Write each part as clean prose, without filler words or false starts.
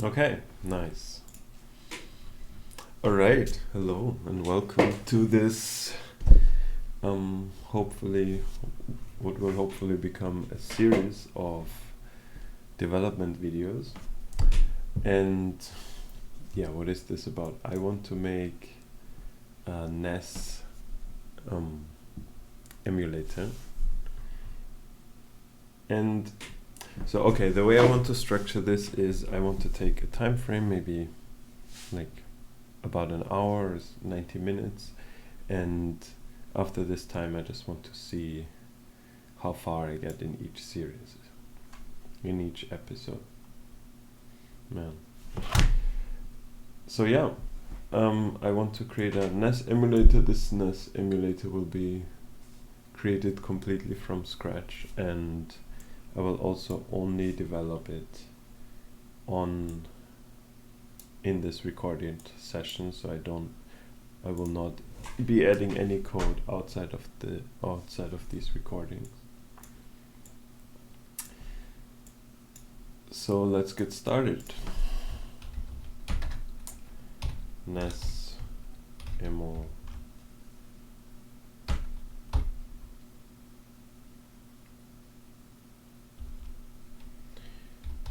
Okay, nice. All right, hello and welcome to this hopefully what will hopefully become a series of development videos. And yeah, what is this about? I want to make a NES emulator. And so, okay, the way I want to structure this is I want to take a time frame, maybe like about an hour, 90 minutes, and after this time I just want to see how far I get in each series, in each episode. Man. So yeah, I want to create a NES emulator. This NES emulator will be created completely from scratch, and I will also only develop it in this recorded session, so I will not be adding any code outside of these recordings. So let's get started. NES emo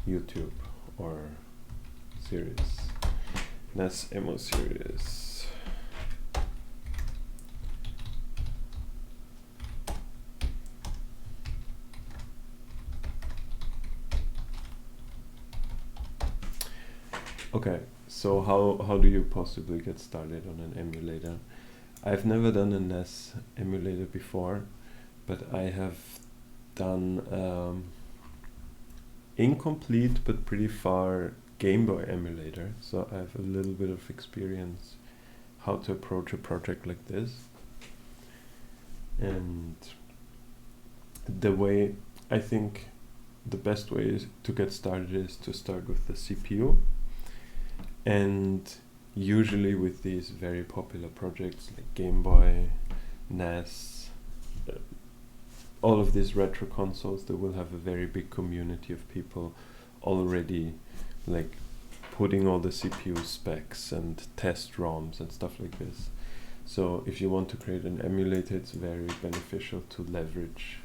YouTube or series. NES emo series. Okay, so how do you possibly get started on an emulator? I've never done a NES emulator before, but I have done incomplete but pretty far Game Boy emulator, so I have a little bit of experience how to approach a project like this. And I think the best way to get started is to start with the CPU. And usually with these very popular projects like Game Boy, NES, all of these retro consoles, they will have a very big community of people already like putting all the CPU specs and test ROMs and stuff like this. So if you want to create an emulator, it's very beneficial to leverage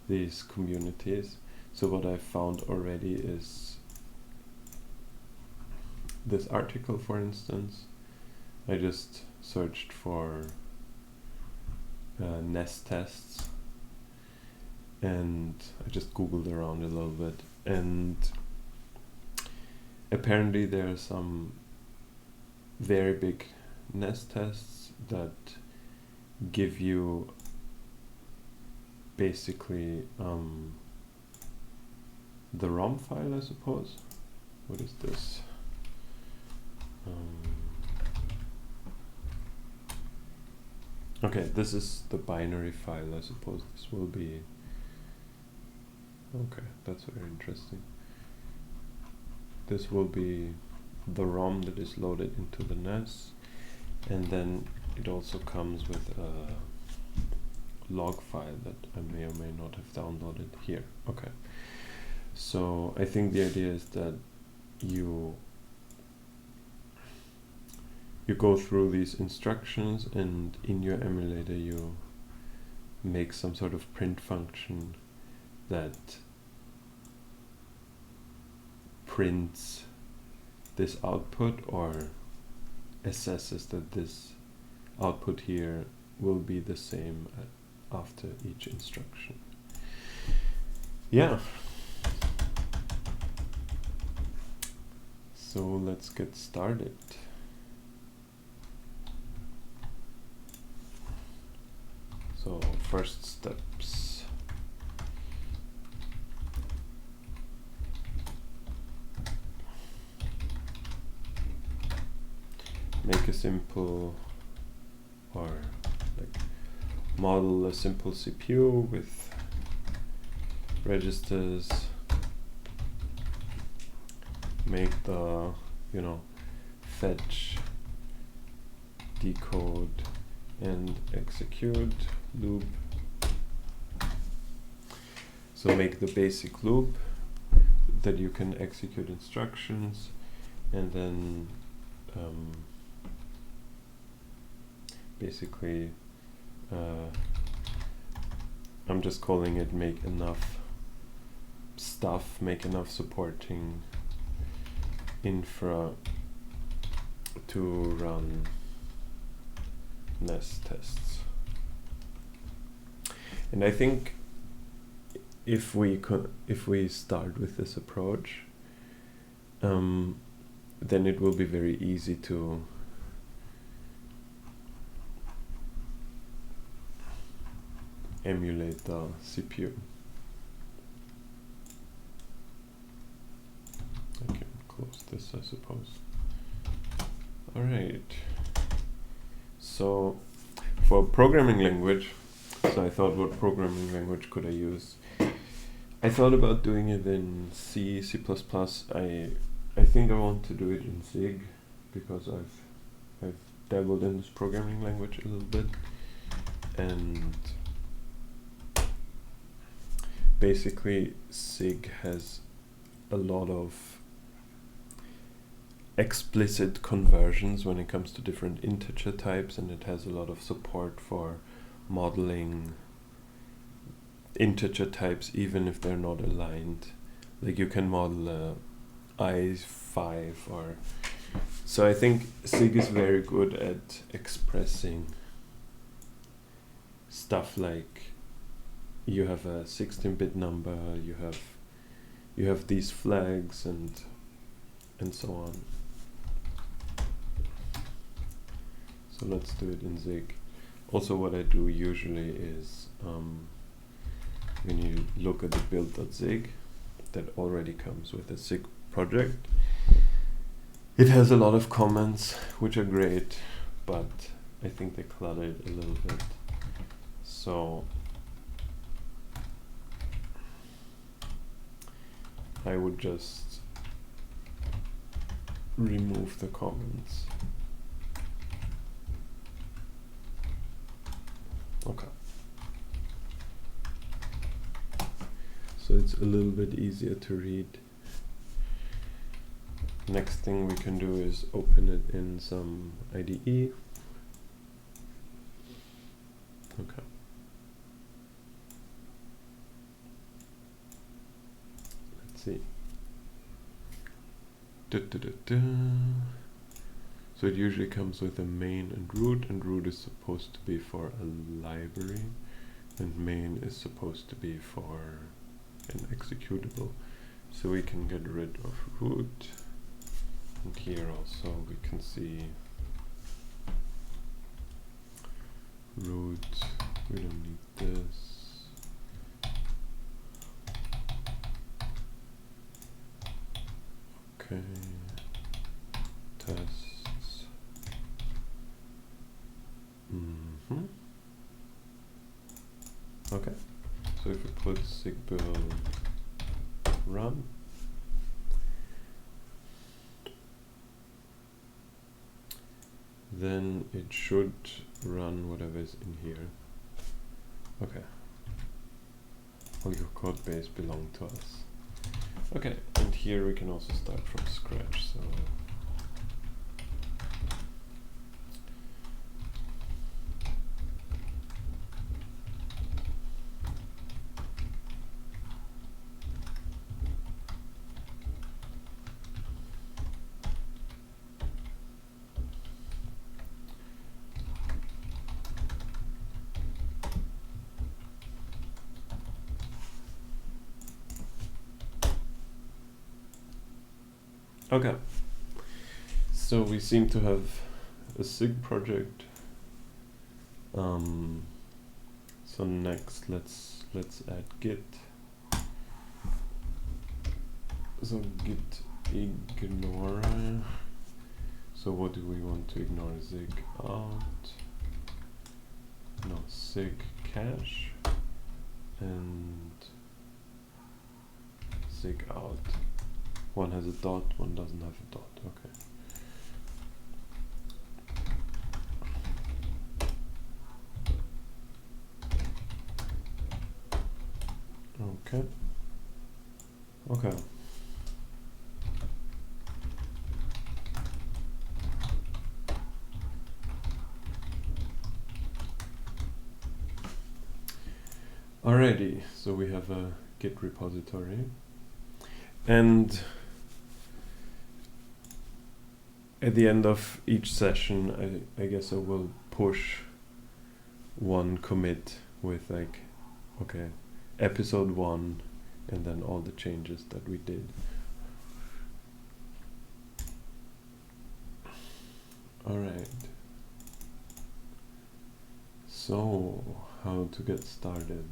these communities. So what I've found already is this article, for instance. I just searched for NES tests, and I just googled around a little bit, and apparently there are some very big NES tests that give you basically the ROM file, I suppose. What is this? Okay, this is the binary file, I suppose. This will be okay, that's very interesting. This will be the ROM that is loaded into the NES, and then it also comes with a log file that I may or may not have downloaded here. Okay, so I think the idea is that you go through these instructions, and in your emulator you make some sort of print function that prints this output or assesses that this output here will be the same after each instruction. Yeah. So let's get started. So first steps. Make a simple, or like model a simple CPU with registers. Make the, fetch, decode, and execute loop. So make the basic loop. that you can execute instructions, and then basically I'm just calling it make enough stuff, make enough supporting infra to run NES tests. And I think if we start with this approach, then it will be very easy to emulate the CPU. I can close this, I suppose. Alright. So for programming language, so I thought, what programming language could I use? I thought about doing it in C, C++. I think I want to do it in Zig because I've dabbled in this programming language a little bit, and basically Zig has a lot of explicit conversions when it comes to different integer types, and it has a lot of support for modeling integer types even if they're not aligned. Like you can model I5 or so. I think Zig is very good at expressing stuff like you have a 16-bit number, you have these flags and so on. So let's do it in Zig. Also, what I do usually is when you look at the build.zig that already comes with a Zig project, it has a lot of comments which are great, but I think they clutter it a little bit. So I would just remove the comments. Okay. So it's a little bit easier to read. Next thing we can do is open it in some IDE. Okay. Let's see. So it usually comes with a main and root is supposed to be for a library, and main is supposed to be for an executable. So we can get rid of root, and here also we can see root, we don't need this. Okay, tests. Okay, so if we put sigbuild run, then it should run whatever is in here. Okay, all your code base belong to us. Okay, and here we can also start from scratch. So okay, so we seem to have a Zig project. So next, let's add git. So git ignore. So what do we want to ignore? Zig out. No, Zig cache and Zig out. One has a dot, one doesn't have a dot. Okay. Okay. Alrighty, so we have a Git repository, and at the end of each session, I guess I will push one commit with like, okay, episode 1, and then all the changes that we did. Alright. So, how to get started?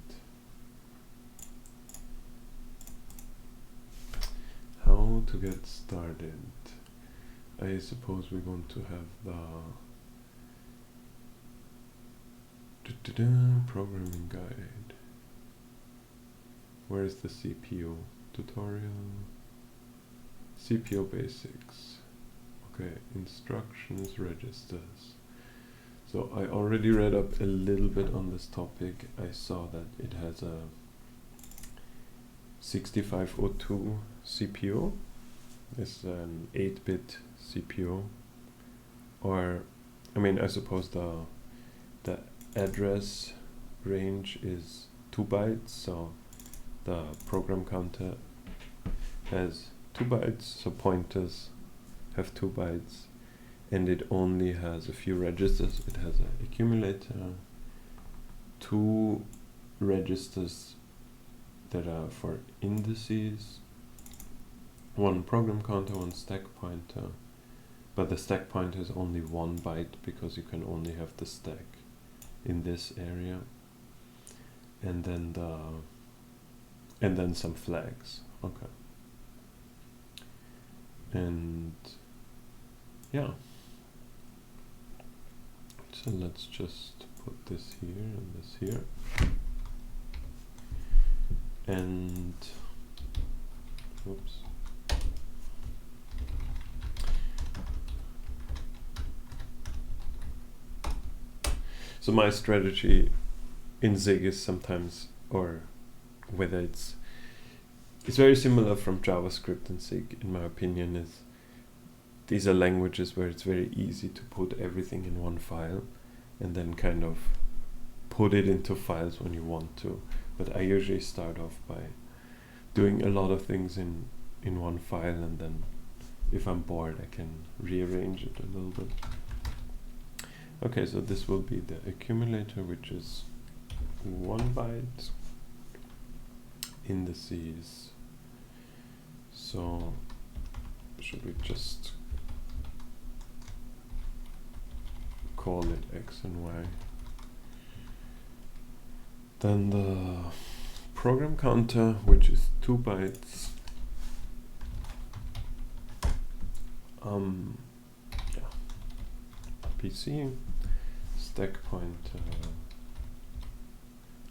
How to get started? I suppose we're going to have the programming guide. Where is the CPU tutorial? CPU basics. Okay, instructions, registers. So I already read up a little bit on this topic. I saw that it has a 6502 CPU. It's an 8-bit CPU. Or, I mean, I suppose the address range is 2 bytes, so the program counter has 2 bytes, so pointers have 2 bytes, and it only has a few registers. It has an accumulator, 2 registers that are for indices, 1 program counter, 1 stack pointer, but the stack pointer is only 1 byte because you can only have the stack in this area, and then some flags. Okay. And yeah, so let's just put this here and this here, and oops, so my strategy in Zig is sometimes, or whether it's very similar from JavaScript and Zig, in my opinion, is these are languages where it's very easy to put everything in one file and then kind of put it into files when you want to. But I usually start off by doing a lot of things in one file, and then if I'm bored I can rearrange it a little bit. Okay, so this will be the accumulator, which is 1 byte, indices. So should we just call it X and Y? Then the program counter, which is 2 bytes. Yeah. PC, stack pointer.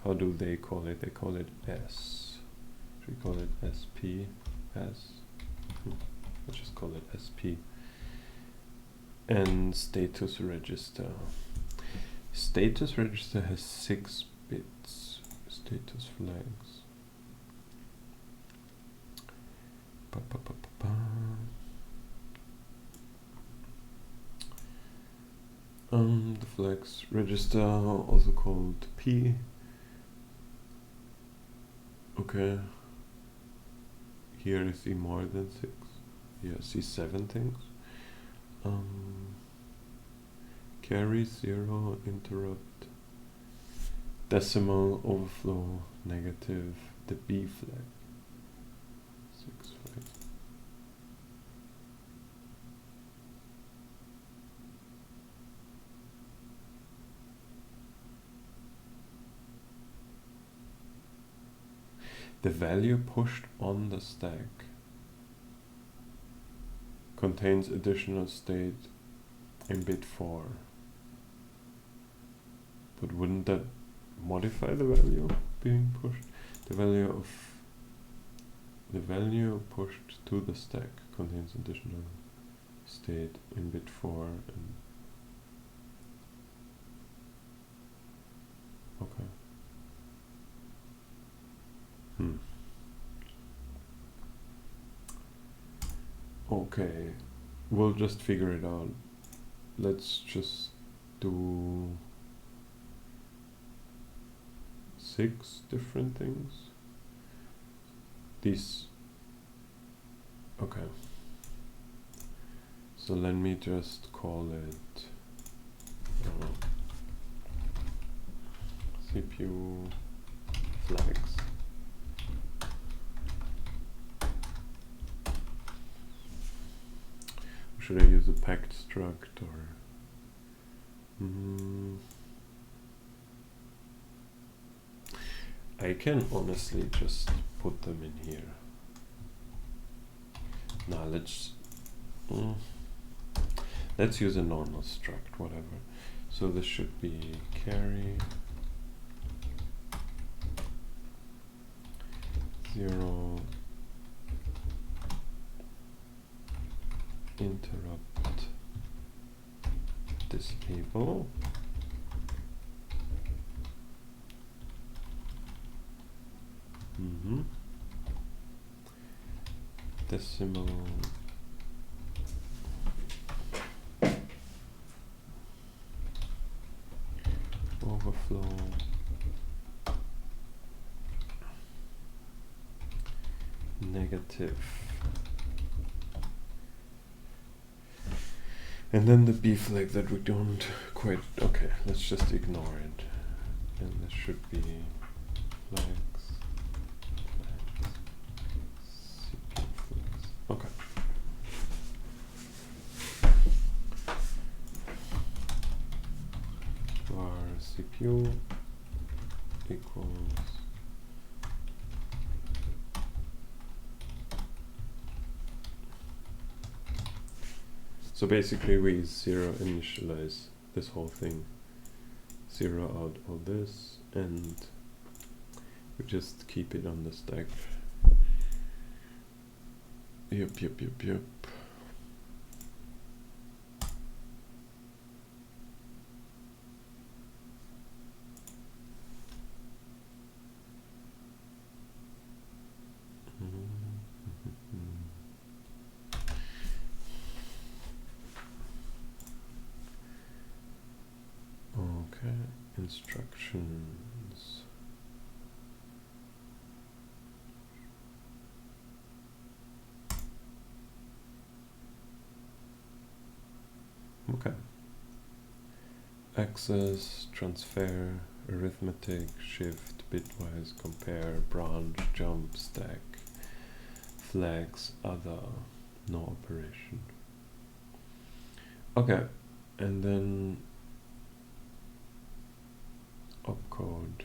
How do they call it? They call it S. Should we call it SP? S? Let's just call it SP. And status register. Status register has 6 bits. Status flags. Ba, ba, ba, ba, ba. The flags register, also called P. Okay. Here I see more than 6. Here I see 7 things. Carry, 0, interrupt, decimal, overflow, negative, the B flag. 6 flags. The value pushed on the stack contains additional state in bit 4. But wouldn't that modify the value being pushed? The value pushed to the stack contains additional state in bit 4, and okay. Okay, we'll just figure it out. Let's just do 6 different things. These, okay. So let me just call it CPU flags. Should I use a packed struct or? I can honestly just put them in here. Now let's use a normal struct, whatever. So this should be carry 0 interrupt disable. Decimal overflow negative, and then the B flag that we don't quite, okay, let's just ignore it, and this should be flags, CPU flags. Okay. Var CPU equals so basically we zero initialize this whole thing, zero out all this, and we just keep it on the stack. Yep. Okay, instructions. Okay. Access, transfer, arithmetic, shift, bitwise, compare, branch, jump, stack, flags, other, no operation. Okay, and then opcode.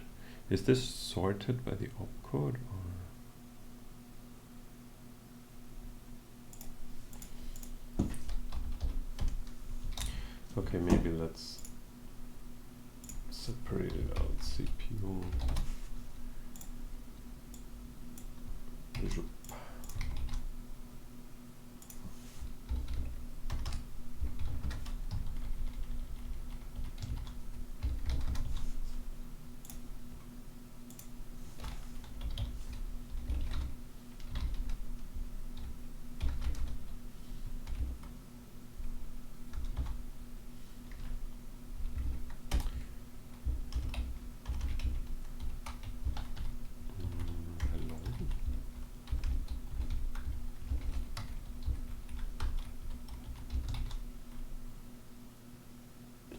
Is this sorted by the opcode or? Okay, maybe let's separate it out. CPU.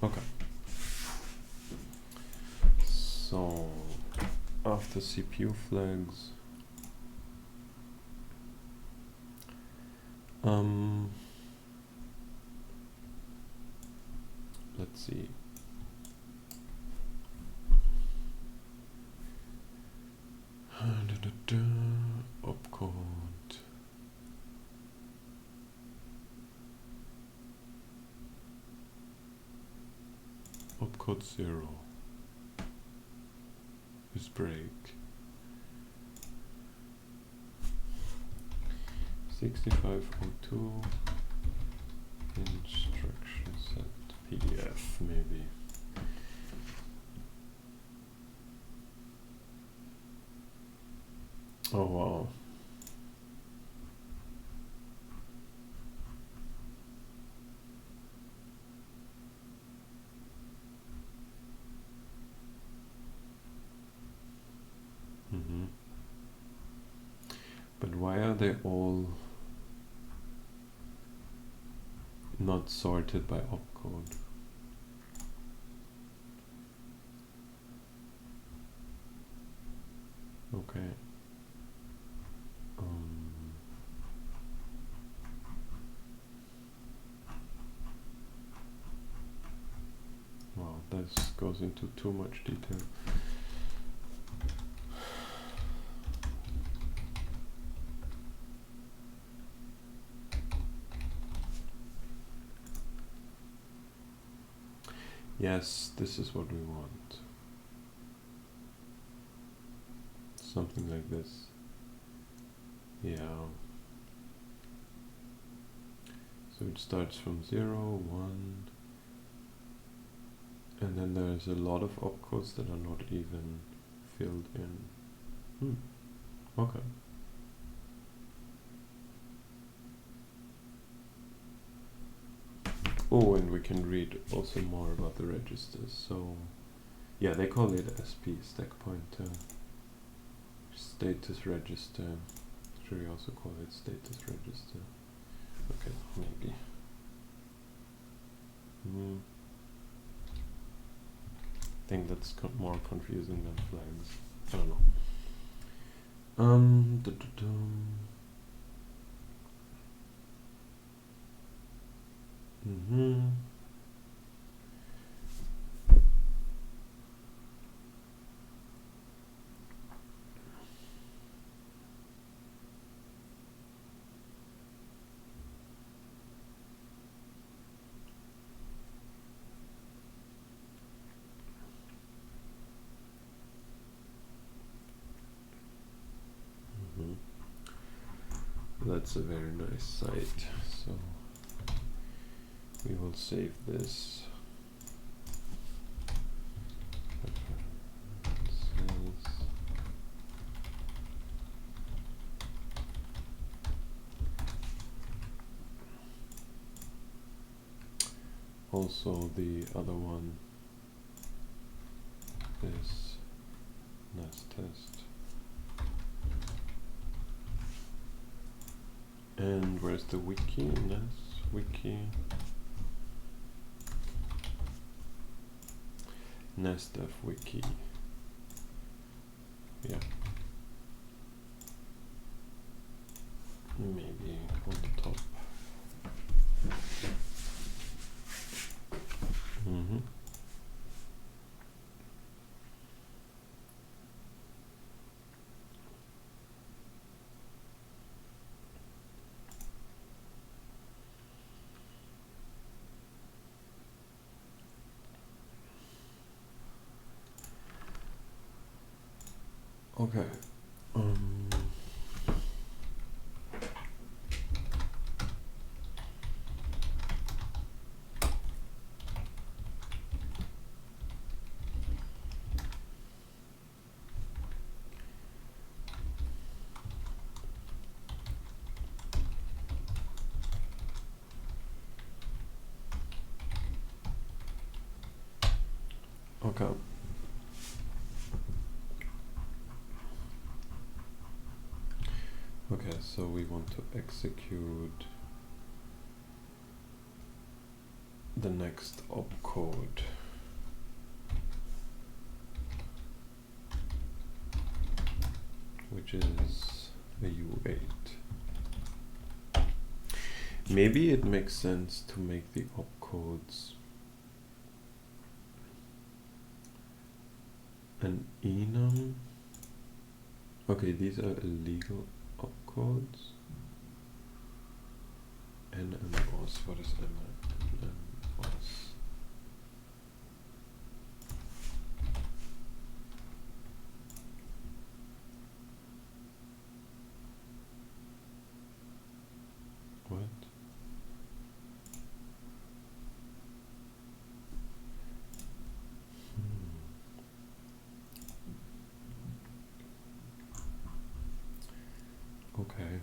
Okay. So after CPU flags, let's see. Opcode. Opcode 0 is break. 6502 instruction set PDF maybe. Oh wow. But why are they all not sorted by opcode? Okay. Wow, this goes into too much detail. Yes, this is what we want. Something like this. Yeah. So it starts from 0, 1, and then there's a lot of opcodes that are not even filled in. Okay. Oh, and we can read also more about the registers. So, yeah, they call it SP, stack pointer, status register. Should we also call it status register? Okay, maybe. I think that's more confusing than flags. I don't know. That's a very nice site, so we will save this. Also, the other one is NES test. And where's the wiki? NES wiki. NES dev wiki. Yeah. Maybe on the top. Okay. Okay. Okay, so we want to execute the next opcode. Which is a U8. Maybe it makes sense to make the opcodes an enum. Okay, these are illegal opcodes. NMOS, what is NMOS? What? Okay.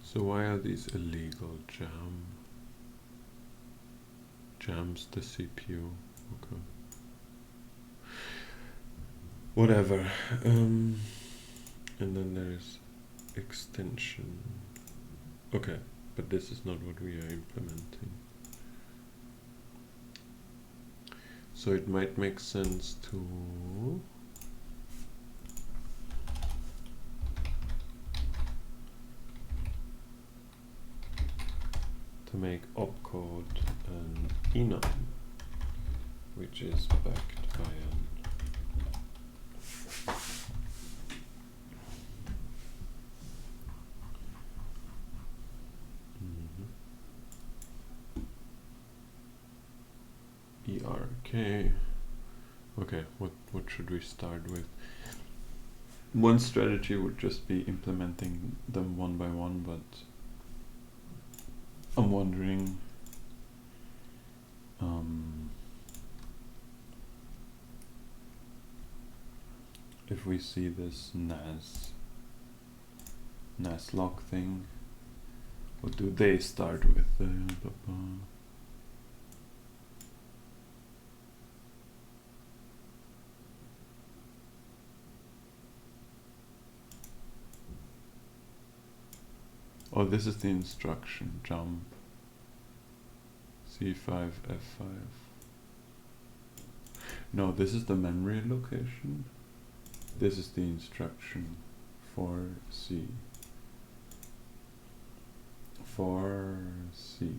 So why are these illegal? Jams the CPU. Okay. whatever. And then there's extension. Okay, but this is not what we are implementing. So it might make sense to make opcode an enum, which is backed by an ERK. Okay, what should we start with? One strategy would just be implementing them one by one, but I'm wondering if we see this NAS lock thing, what do they start with? Oh, this is the instruction, jump C5, F5. No, this is the memory location. This is the instruction for C. For C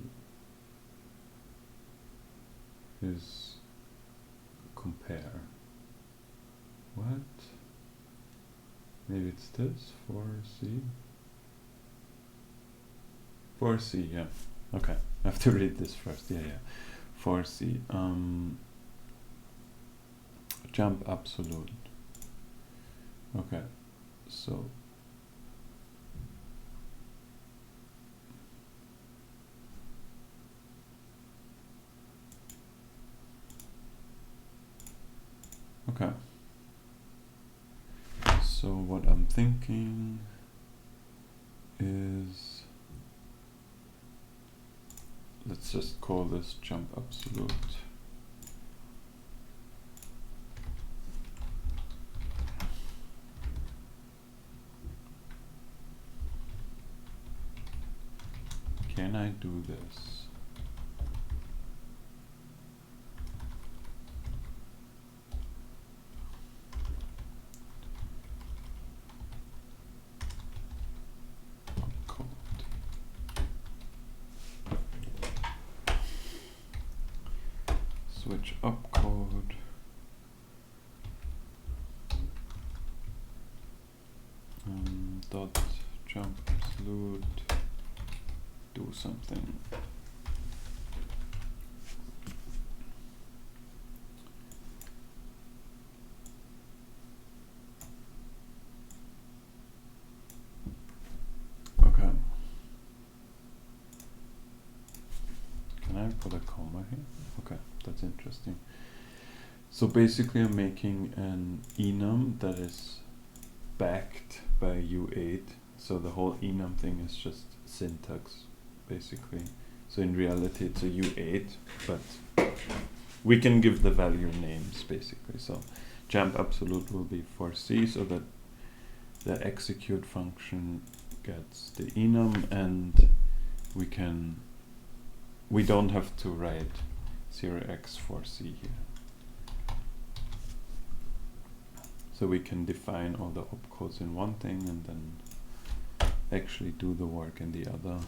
is compare. What? Maybe it's this for C. For C, yeah. Okay, I have to read this first. Yeah. For C, jump absolute. Okay, so okay. So what I'm thinking is, let's just call this jump absolute. Can I do this? Switch opcode. Dot jump absolute. Do something. Okay. Can I put a comma here? Okay, that's interesting. So basically I'm making an enum that is backed by U8. So the whole enum thing is just syntax, basically. So in reality it's a U8, but we can give the value names, basically. So jump absolute will be for C, so that the execute function gets the enum, and we don't have to write 0x for C here. So we can define all the opcodes in one thing and then actually do the work in the other.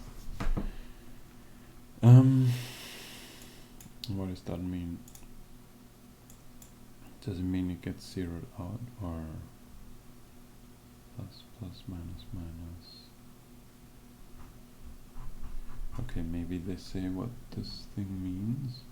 What does that mean? Does it mean it gets zeroed out, or plus, plus, minus, minus? Okay, maybe they say what this thing means.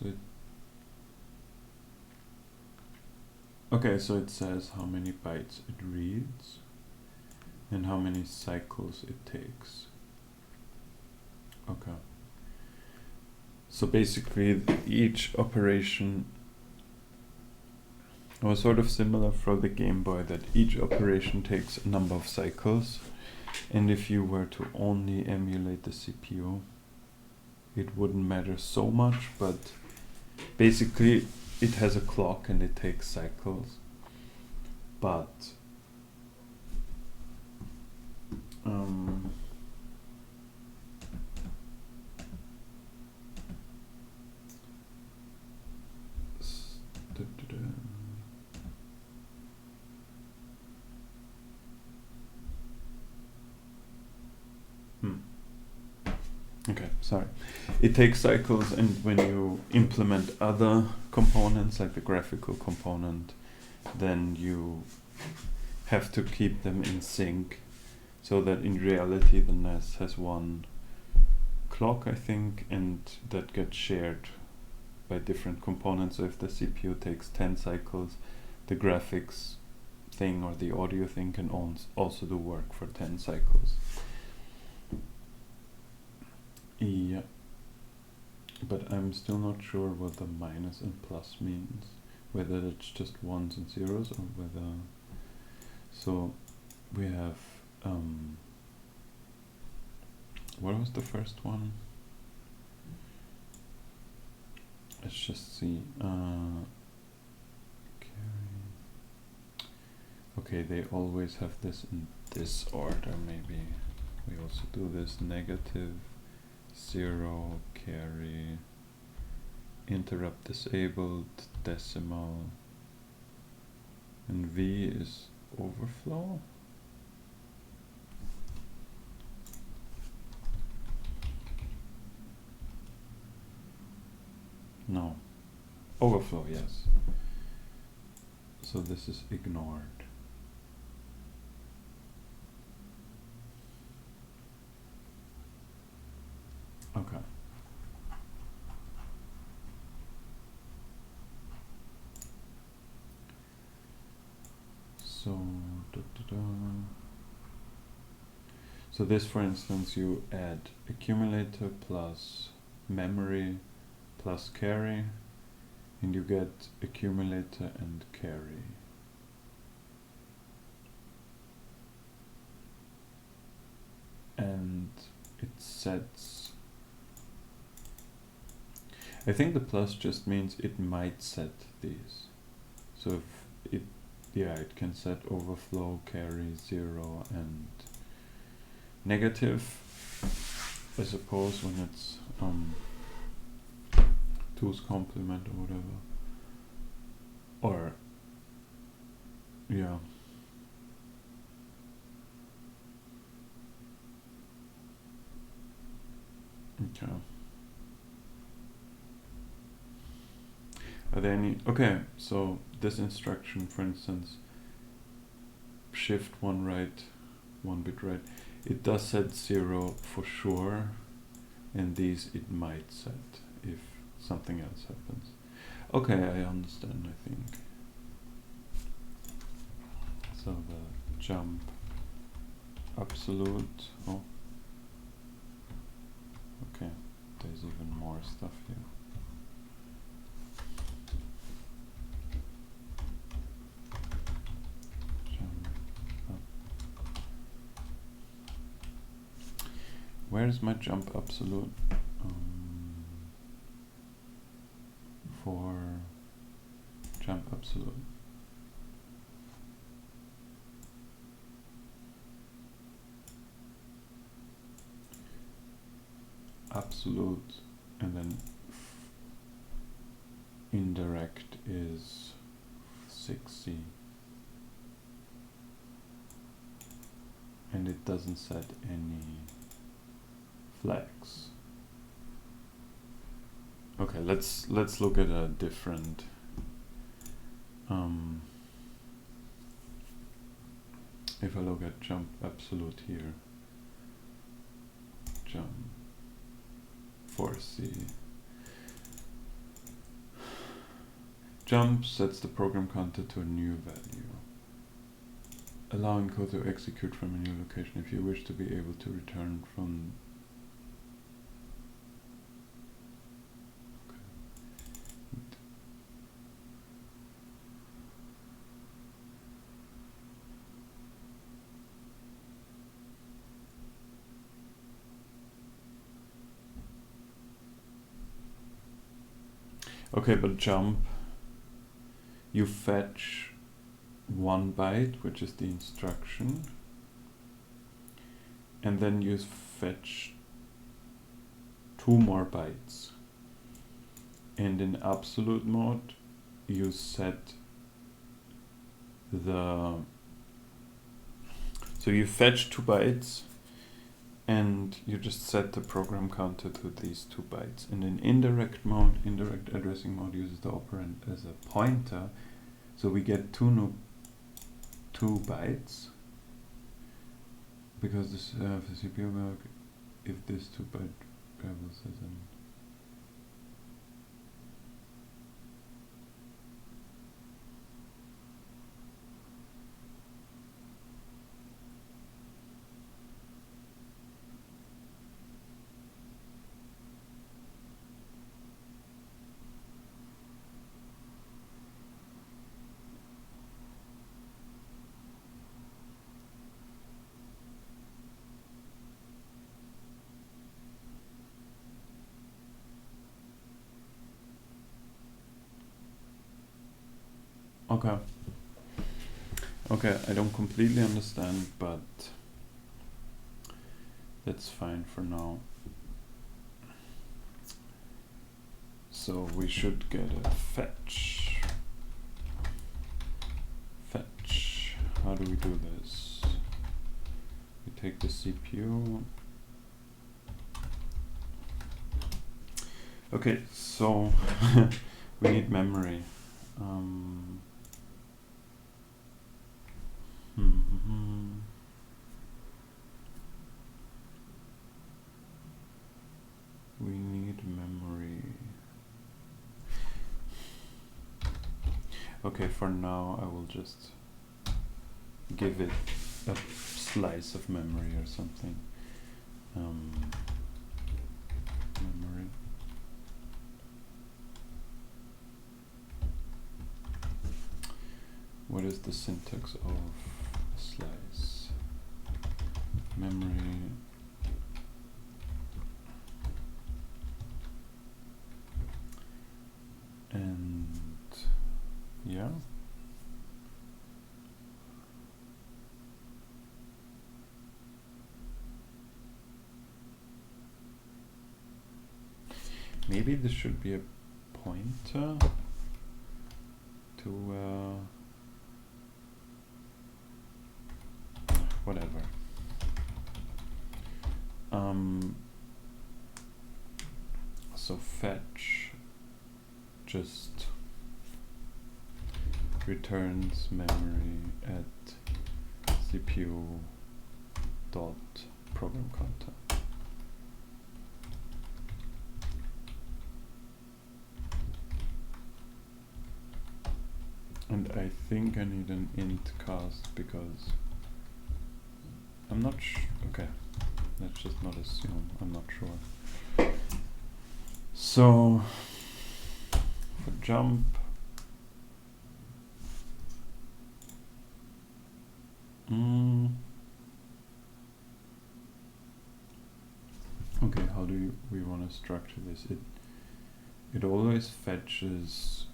So okay, so it says how many bytes it reads and how many cycles it takes. Okay. So basically each operation was sort of similar for the Game Boy, that each operation takes a number of cycles, and if you were to only emulate the CPU, it wouldn't matter so much, but basically it has a clock and it takes cycles. But okay, sorry. It takes cycles, and when you implement other components, like the graphical component, then you have to keep them in sync, so that in reality the NES has one clock, I think, and that gets shared by different components. So if the CPU takes 10 cycles, the graphics thing or the audio thing can also do work for 10 cycles. Yeah, but I'm still not sure what the minus and plus means, whether it's just ones and zeros or whether. So we have what was the first one? Let's just see. Okay, they always have this in this order. Maybe we also do this: negative, 0, carry, interrupt disabled, decimal, and V is overflow. No, overflow, yes. So this is ignored. Okay. So, so this, for instance, you add accumulator plus memory plus carry, and you get accumulator and carry. And it sets, I think the plus just means it might set these. So if it, yeah, it can set overflow, carry, 0, and negative, I suppose, when it's 2's complement or whatever. Or, yeah. Okay. Are there any, okay, so this instruction, for instance, shift 1 right, 1 bit right, it does set 0 for sure, and these it might set if something else happens. Okay, I understand, I think. So the jump absolute, oh, okay, there's even more stuff here. Where's my jump absolute? For jump absolute. Absolute, and then indirect is 6C. And it doesn't set any flags. Okay, let's look at a different if I look at jump absolute here, jump 4C, Jump sets the program counter to a new value, allowing code to execute from a new location if you wish to be able to return from. Okay, but jump, you fetch 1 byte, which is the instruction, and then you fetch 2 more bytes. And in absolute mode, you set so you fetch 2 bytes, and you just set the program counter to these 2 bytes. And in indirect mode, indirect addressing mode uses the operand as a pointer, so we get 2 bytes, because this the CPU work if this 2 byte variable says an. Okay. Okay, I don't completely understand, but that's fine for now. So we should get a fetch. Fetch. How do we do this? We take the CPU. Okay, so we need memory. We need memory. Okay, for now I will just give it a slice of memory or something. Memory. What is the syntax of a slice? Memory. And yeah. Maybe this should be a pointer to whatever. So fetch just returns memory at CPU dot program counter. And I think I need an int cast because I'm not okay, let's just not assume, I'm not sure. So for jump, okay, how do we want to structure this? It always fetches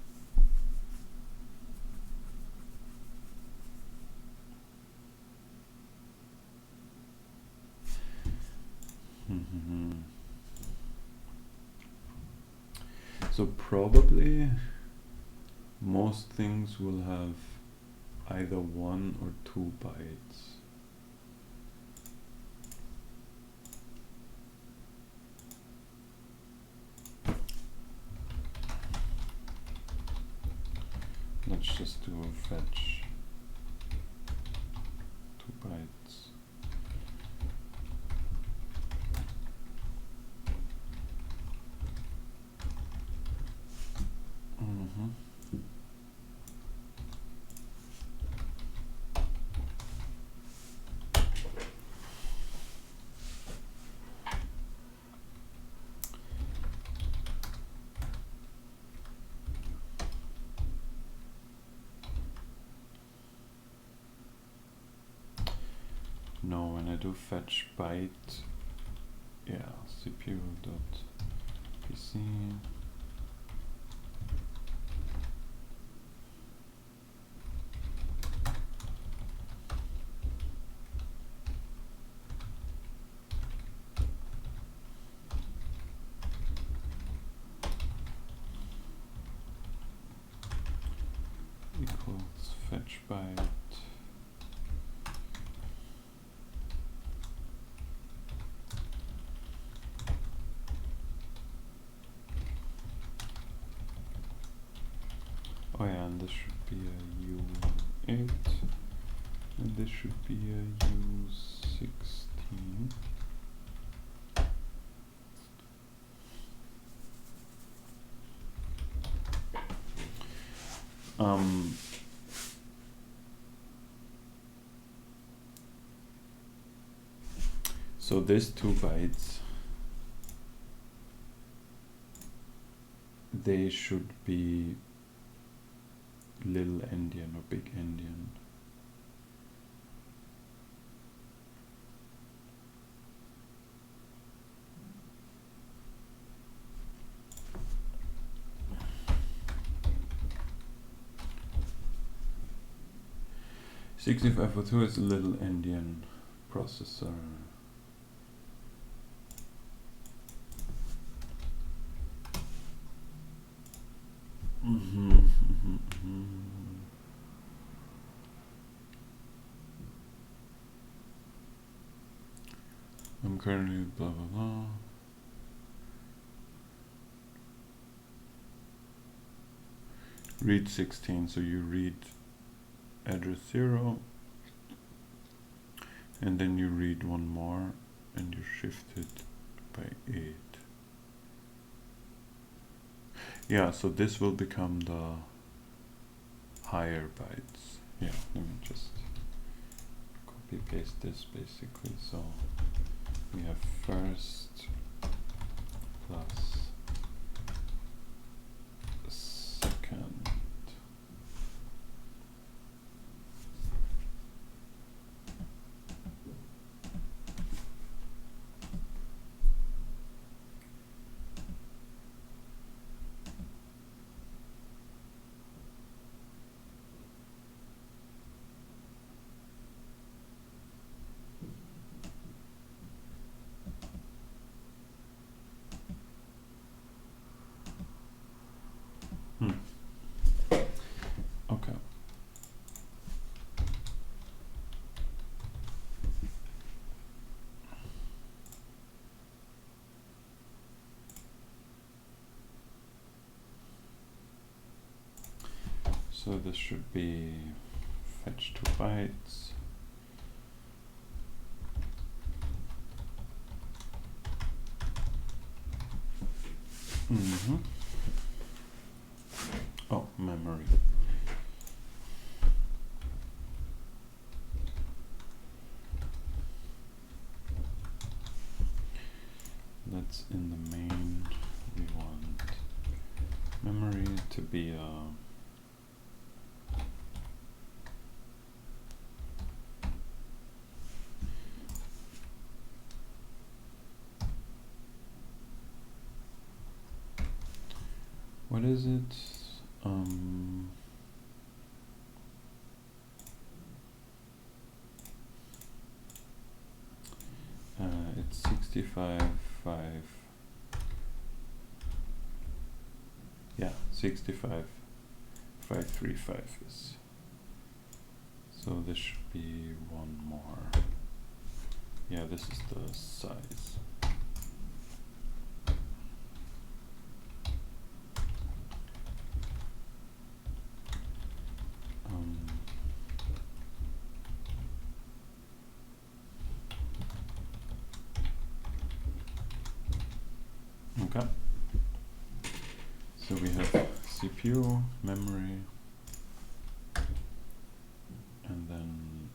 so probably most things will have either 1 or 2 bytes. Let's just do a fetch 2 bytes. No, when I do fetch byte, yeah, CPU.pc. Equals fetch byte. Oh yeah, and this should be a U8, and this should be a U16. So these 2 bytes, they should be little endian or big endian. '6502 is a little endian processor. I'm currently blah blah blah. Read 16, so you read address 0, and then you read one more, and you shift it by 8. Yeah, so this will become the higher bytes. Yeah, let me just copy paste this basically. So we have first plus second. Okay. So this should be fetch 2 bytes. Oh, memory. That's in the main. We want memory to be a what is it? It's 65.5. Yeah, 65.535 is. So this should be one more. Yeah, this is the size. Okay. So we have CPU, memory, and then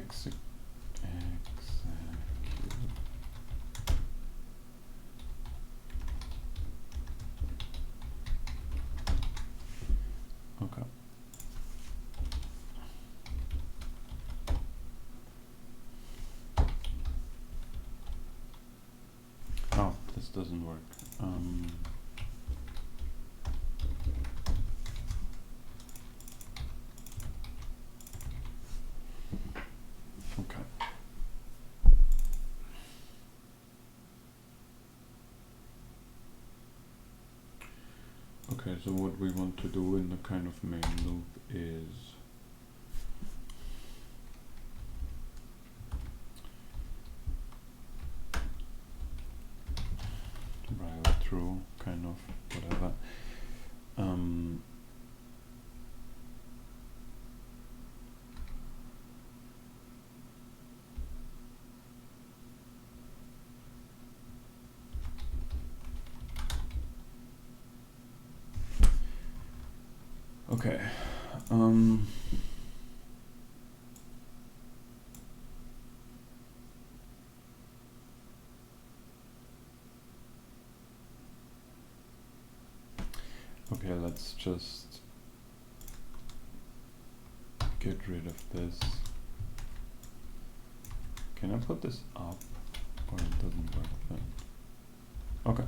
execute. Okay. Oh, this doesn't work. Okay. Okay, so what we want to do in the kind of main loop is while through kind of whatever. Okay. Okay, let's just get rid of this. Can I put this up, or it doesn't work then? Okay.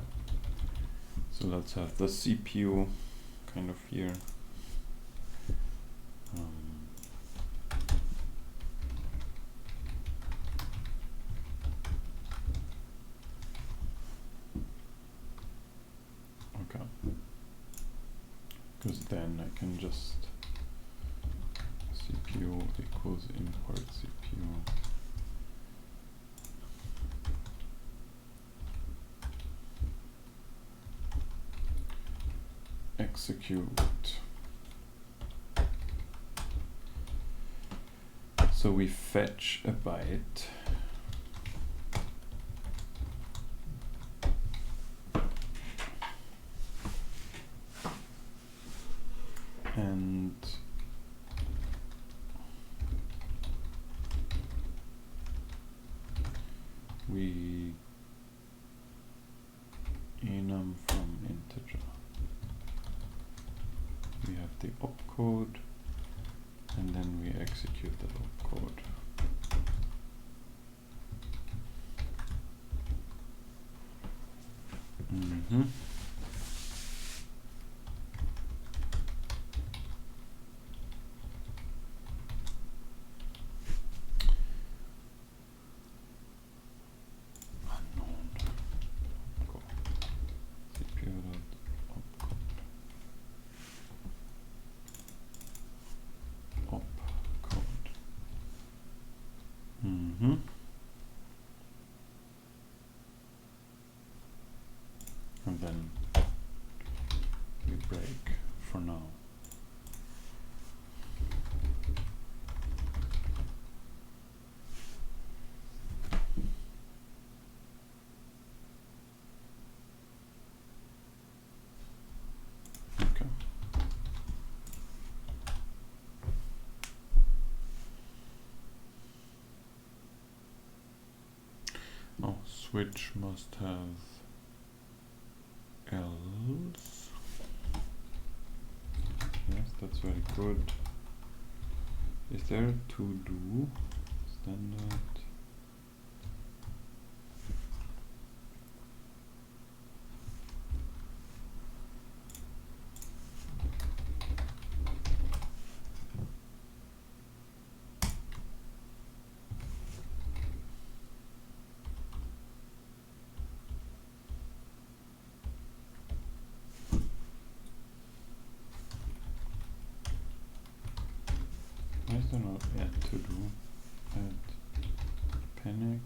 So let's have the CPU kind of here. Okay. Because then I can just CPU equals import CPU. Execute. So we fetch a byte. And we enum from integer. We have the opcode, and then we execute the opcode. And then we break for now. Okay. Oh, switch must have else. Yes, that's very good. Is there a to-do standard? Why is there not add to do? Add panic.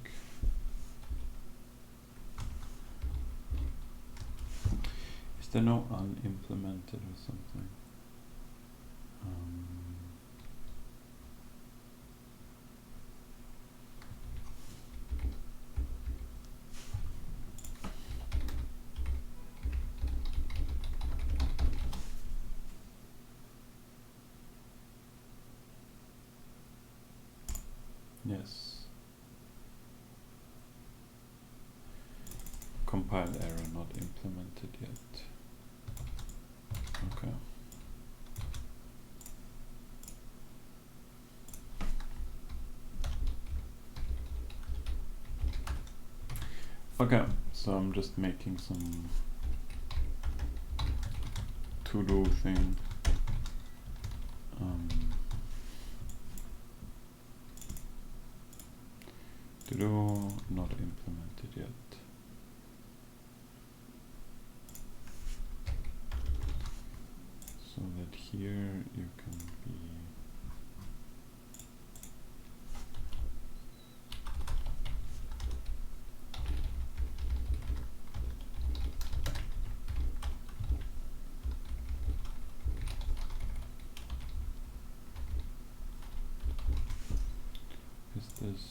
Is there no unimplemented or something? NES. Compile error not implemented yet. Okay. Okay, so I'm just making some to-do thing. To-do not implemented yet. So that here you can be this.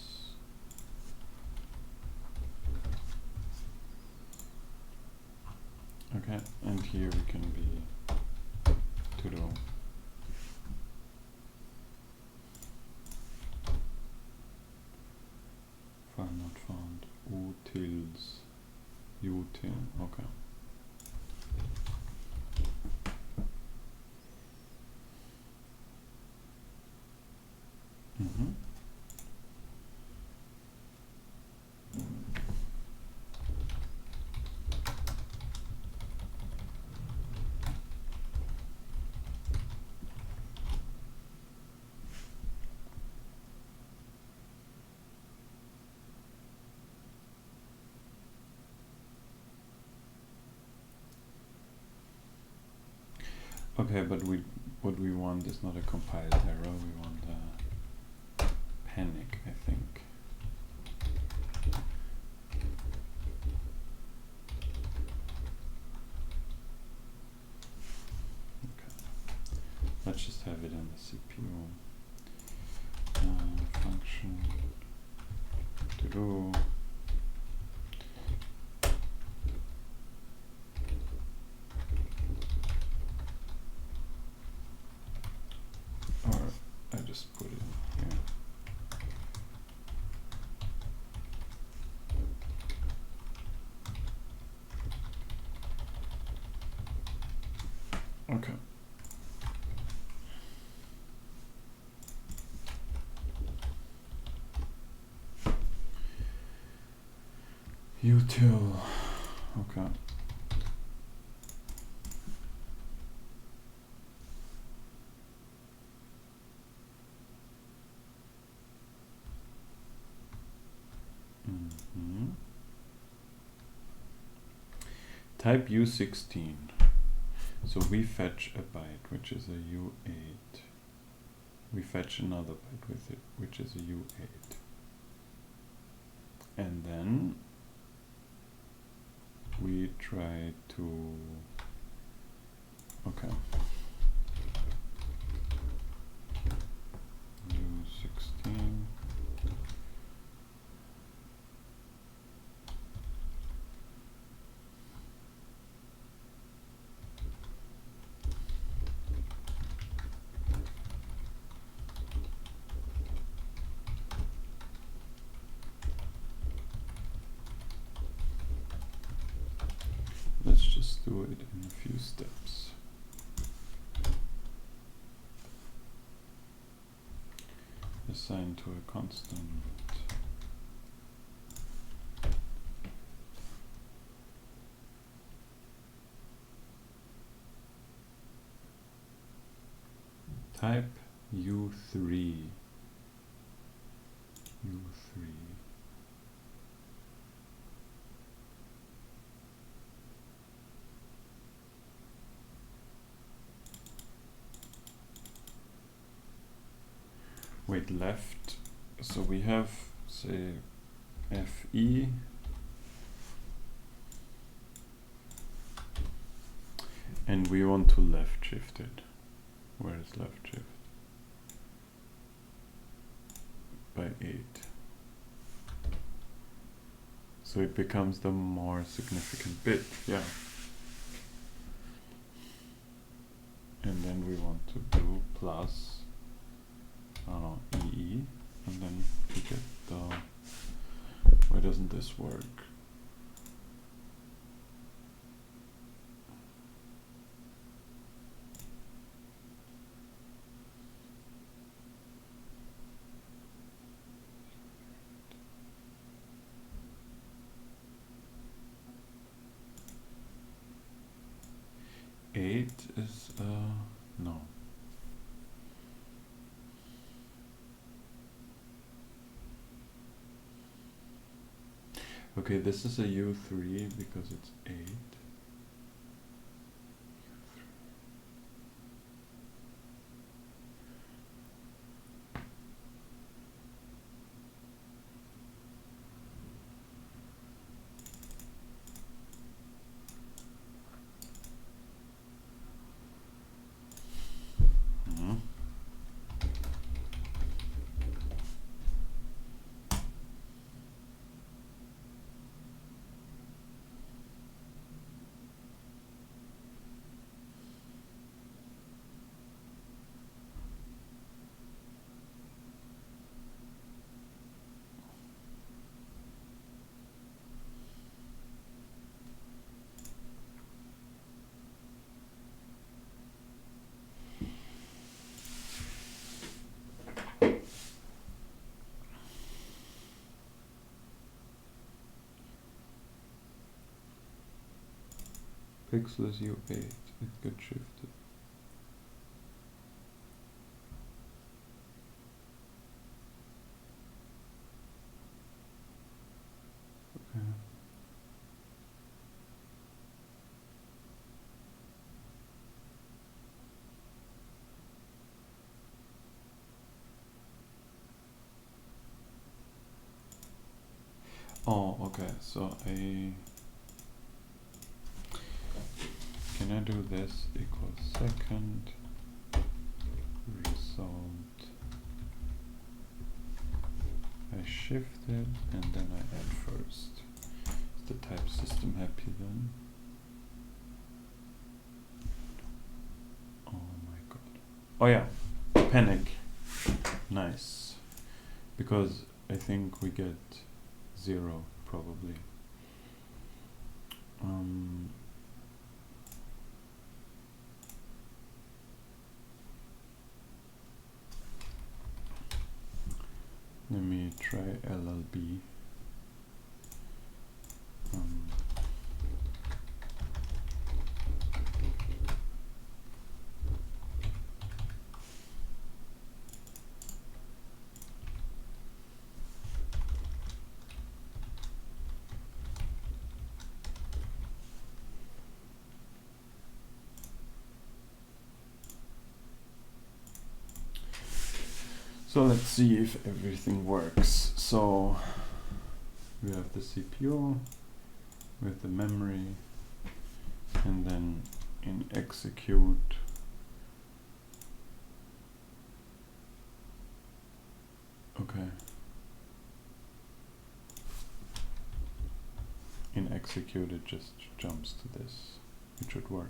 Okay, and here we can be to-do. File not found. Utils. Util. Okay. Okay, but what we want is not a compiled error, we want a panic, I think. Okay. Let's just have it in the CPU. Function to do. Just put it here. Okay. Util. Okay. Type U16. So we fetch a byte, which is a U8. We fetch another byte with it, which is a U8. And then we try to, okay. U16. Let's just do it in a few steps. Assign to a constant. Type U3. U3. Wait, left. So we have, say, FE. And we want to left shift it. Where is left shift? By 8. So it becomes the more significant bit, yeah. And then we want to do plus, I don't know, EE, and then we get doesn't this work? Eight is no. Okay, this is a U3 because it's 8. Pixels U8, it got shifted. Okay. Oh, okay, so can I do this equals second result? I shift it and then I add first. Is the type system happy then? Oh my god. Oh yeah, panic. Nice. Because I think we get 0 probably. Let me try LLB. So let's see if everything works. So we have the CPU with the memory, and then in execute okay. In execute it just jumps to this. It should work.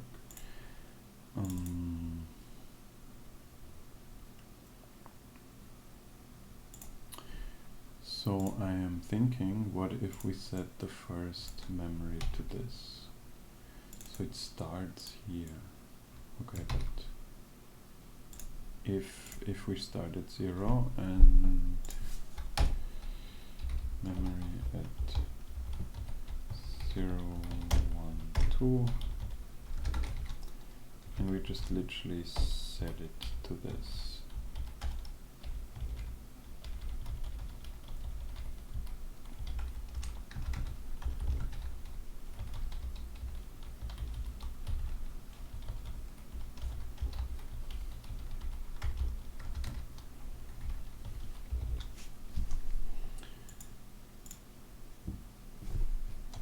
So I am thinking, what if we set the first memory to this? So it starts here. Okay, but if we start at 0 and memory at 0, 1, 2, and we just literally set it to this.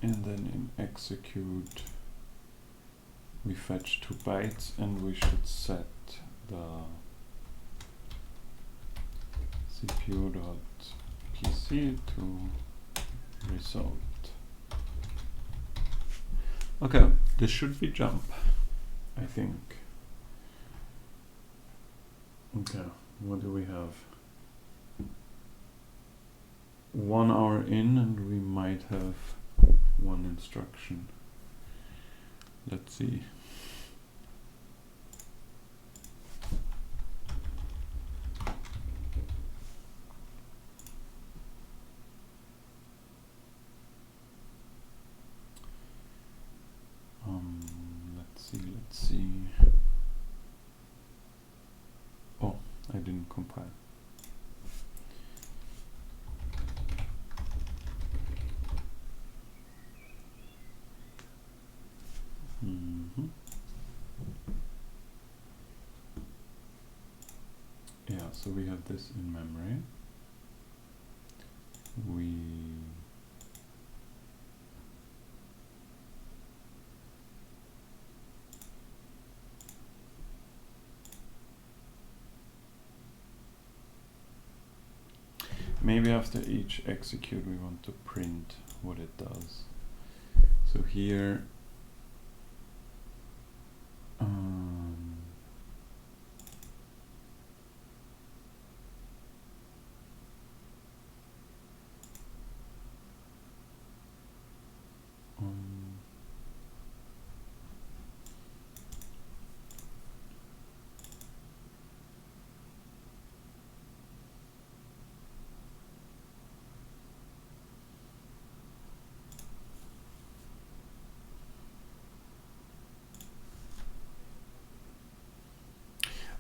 And then in execute we fetch 2 bytes and we should set the CPU.pc to result. Okay, this should be jump, I think. Okay, what do we have? 1 hour in and we might have one instruction. Let's see. Let's see. Oh, I didn't compile. Yeah, so we have this in memory. Maybe after each execute we want to print what it does. So here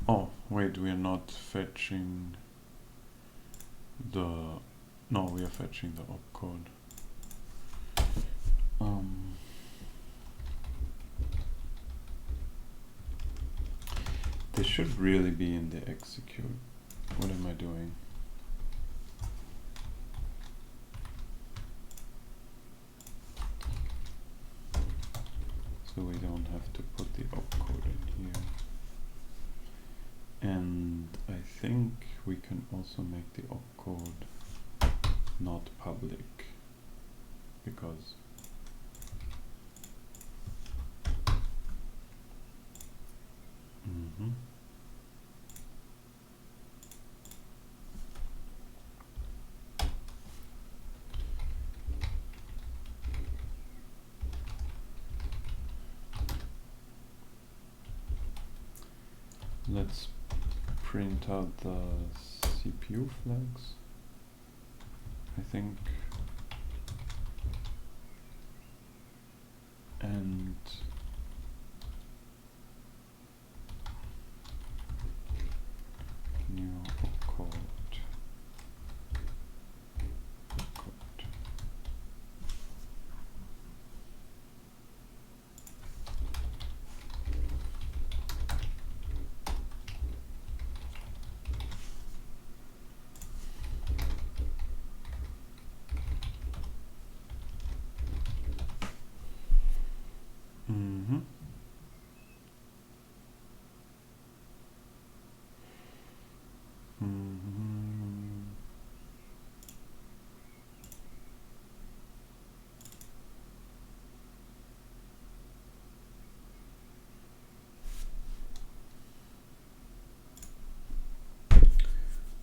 oh wait, we are not fetching the no, we are fetching the opcode. This should really be in the execute. What am I doing? So we don't have to put the opcode in here. And I think we can also make the opcode not public, because let's print out the CPU flags, I think, and new opcode.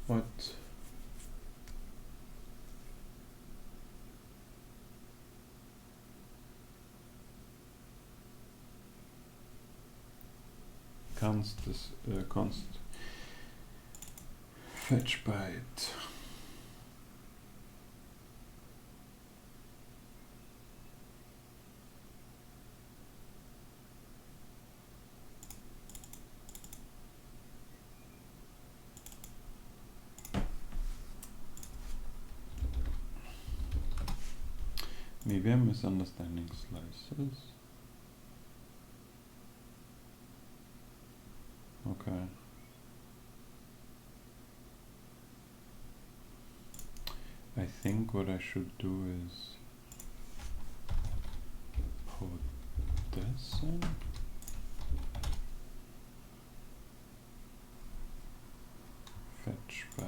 What? Const fetch byte. Maybe I'm misunderstanding slices. Okay. I think what I should do is put this in. Fetch byte.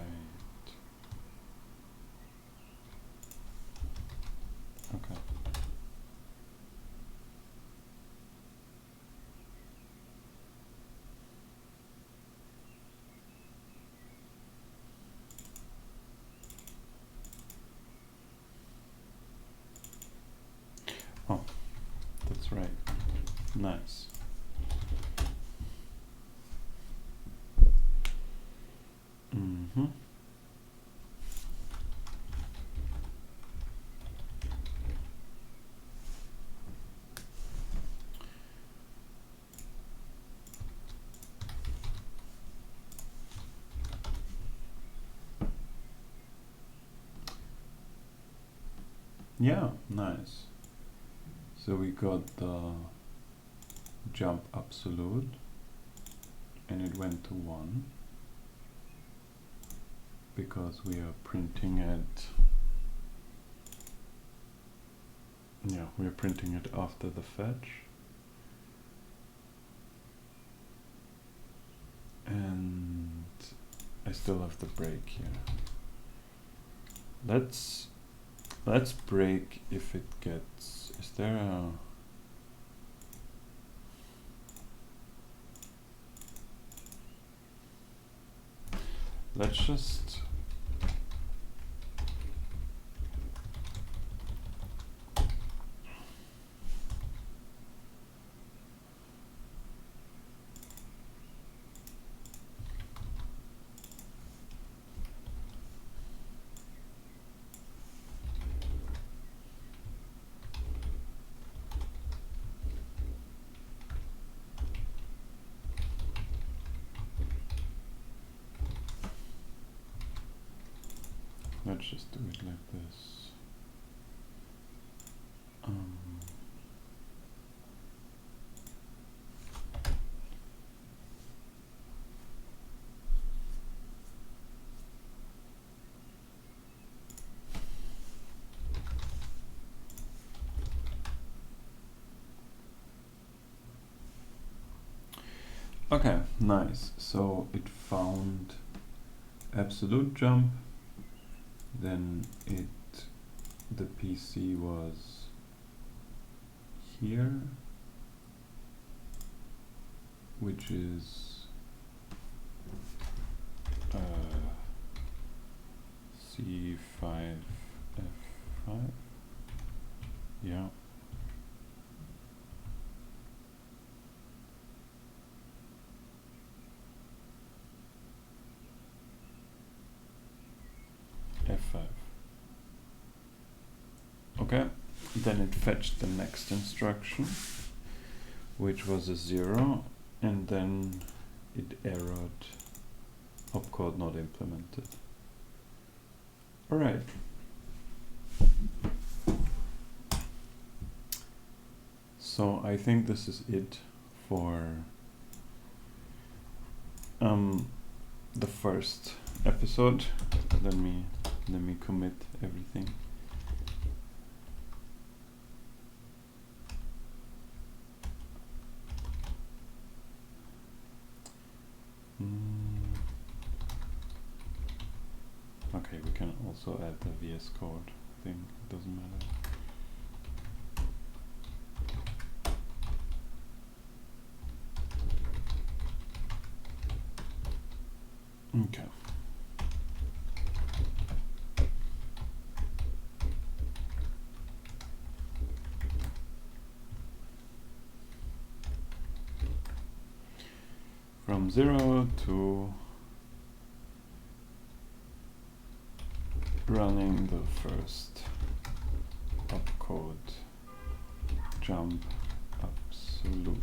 Okay. Nice. Mm-hmm. Yeah, nice. So we got the jump absolute and it went to 1 because we are printing it. Yeah, we are printing it after the fetch. And I still have the break here. Let's break if it gets. Is there a? Let's just. Let's just do it like this. Okay, nice. So it found absolute jump, then the PC was here, which is C5 F5. Yeah. F5. Okay, then it fetched the next instruction, which was a 0, and then it errored opcode not implemented. Alright. So I think this is it for the first episode. Let me commit everything. Okay, we can also add the VS Code thing, it doesn't matter. Okay. From 0 to running the first opcode jump absolute.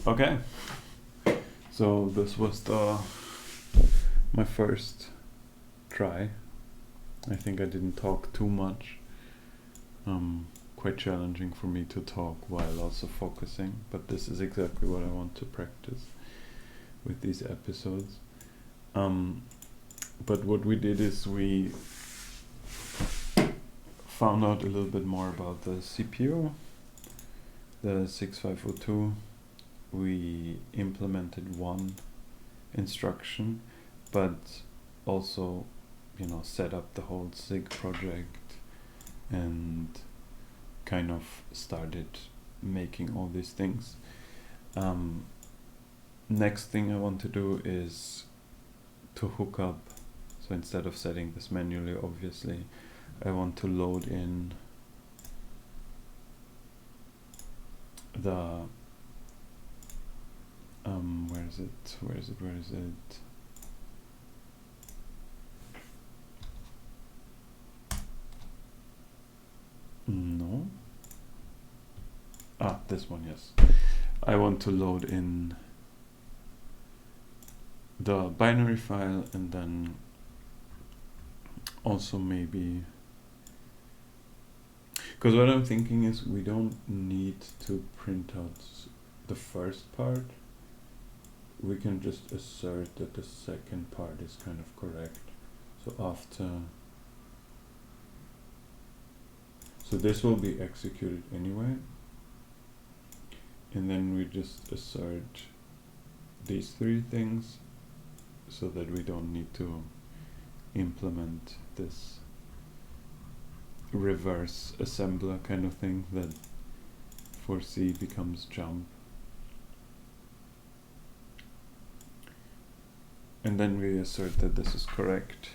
Okay, so this was my first try. I think I didn't talk too much. Quite challenging for me to talk while also focusing, but this is exactly what I want to practice with these episodes. But what we did is we found out a little bit more about the CPU, the 6502. We implemented one instruction, but also, set up the whole SIG project and kind of started making all these things. Next thing I want to do is to hook up. So instead of setting this manually, obviously, I want to load in the where is it? No. This one, yes. I want to load in the binary file, and then also maybe, because what I'm thinking is we don't need to print out the first part. We can just assert that the second part is kind of correct. So after, so this will be executed anyway, and then we just assert these three things so that we don't need to implement this reverse assembler kind of thing that for C becomes jump. And then we assert that this is correct.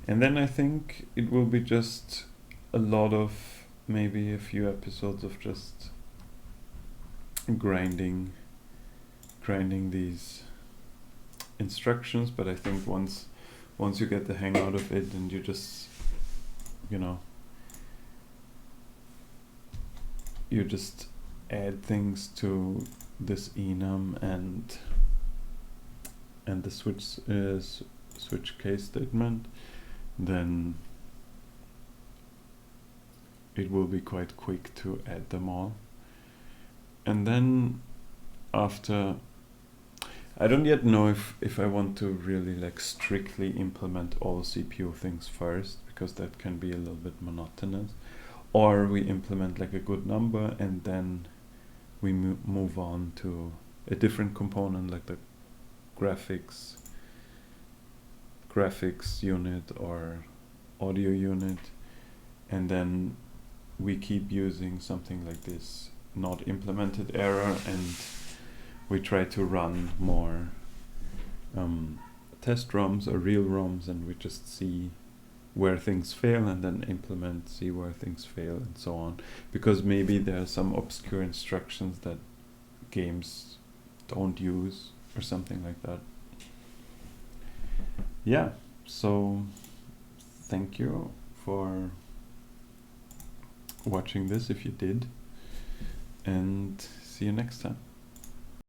And then I think it will be just a lot of, maybe a few episodes of just grinding these instructions. But I think once you get the hang out of it, and you just, you know, you just add things to this enum and the switch case statement, then it will be quite quick to add them all. And then after, I don't yet know if I want to really like strictly implement all CPU things first, because that can be a little bit monotonous, or we implement like a good number and then we move on to a different component like the graphics unit or audio unit, and then we keep using something like this not implemented error, and we try to run more test ROMs or real ROMs, and we just see where things fail and then implement, see where things fail, and so on, because maybe there are some obscure instructions that games don't use or something like that. Yeah, so thank you for watching this if you did, and see you next time.